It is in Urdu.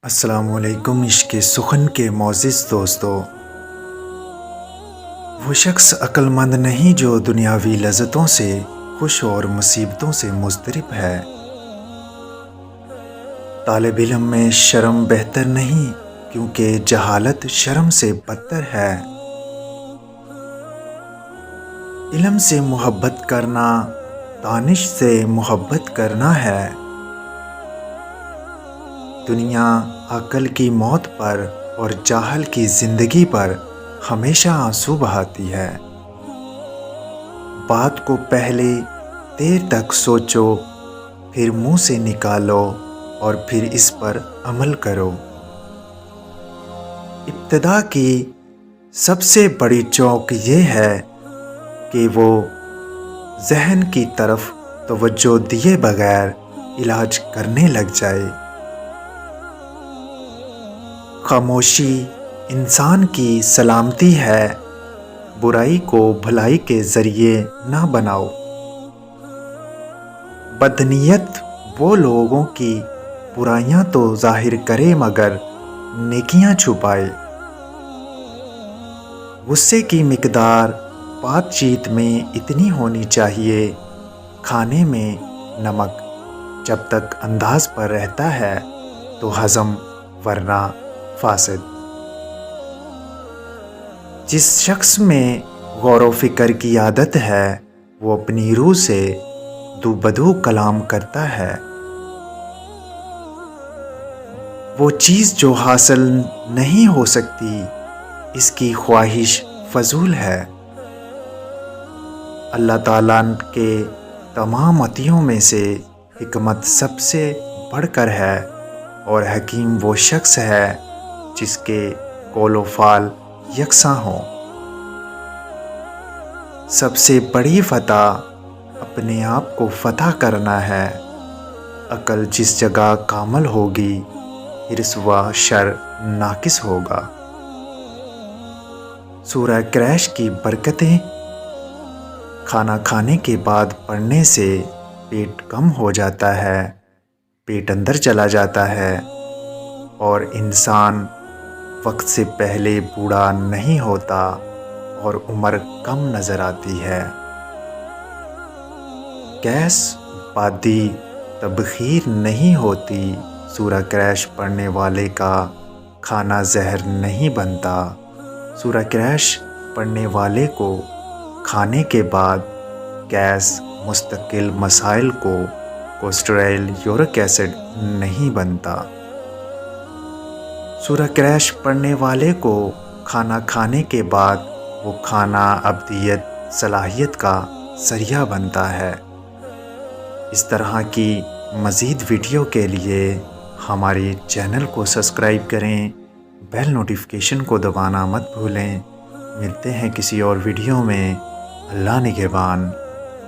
السلام علیکم عشق سخن کے معزز دوستو۔ وہ شخص عقل مند نہیں جو دنیاوی لذتوں سے خوش اور مصیبتوں سے مضطرب ہے۔ طالب علم میں شرم بہتر نہیں کیونکہ جہالت شرم سے بدتر ہے۔ علم سے محبت کرنا دانش سے محبت کرنا ہے۔ دنیا عقل کی موت پر اور جاہل کی زندگی پر ہمیشہ آنسو بہاتی ہے۔ بات کو پہلے دیر تک سوچو، پھر منہ سے نکالو اور پھر اس پر عمل کرو۔ ابتدا کی سب سے بڑی چوک یہ ہے کہ وہ ذہن کی طرف توجہ دیے بغیر علاج کرنے لگ جائے۔ خاموشی انسان کی سلامتی ہے، برائی کو بھلائی کے ذریعے نہ بناؤ۔ بدنیت وہ لوگوں کی برائیاں تو ظاہر کرے مگر نیکیاں چھپائے۔ غصے کی مقدار بات چیت میں اتنی ہونی چاہیے، کھانے میں نمک جب تک انداز پر رہتا ہے تو ہضم ورنہ فاسد۔ جس شخص میں غور و فکر کی عادت ہے وہ اپنی روح سے دو بدو کلام کرتا ہے۔ وہ چیز جو حاصل نہیں ہو سکتی اس کی خواہش فضول ہے۔ اللہ تعالیٰ کے تمام عطیوں میں سے حکمت سب سے بڑھ کر ہے اور حکیم وہ شخص ہے جس کے قول و فعل یکساں ہوں۔ سب سے بڑی فتح اپنے آپ کو فتح کرنا ہے۔ عقل جس جگہ کامل ہوگی حرص و شر ناقص ہوگا۔ سورہ قریش کی برکتیں۔ کھانا کھانے کے بعد پڑھنے سے پیٹ کم ہو جاتا ہے، پیٹ اندر چلا جاتا ہے اور انسان وقت سے پہلے بوڑھا نہیں ہوتا اور عمر کم نظر آتی ہے۔ گیس بادی تبخیر نہیں ہوتی، سورہ قریش پڑھنے والے کا کھانا زہر نہیں بنتا۔ سورہ قریش پڑھنے والے کو کھانے کے بعد گیس، مستقل مسائل کو کولیسٹرول، یورک ایسڈ نہیں بنتا۔ سورہ قریش پڑھنے والے کو کھانا کھانے کے بعد وہ کھانا ابدیت، صلاحیت کا ذریعہ بنتا ہے۔ اس طرح کی مزید ویڈیو کے لیے ہمارے چینل کو سبسکرائب کریں، بیل نوٹیفیکیشن کو دبانا مت بھولیں۔ ملتے ہیں کسی اور ویڈیو میں۔ اللہ نگہبان۔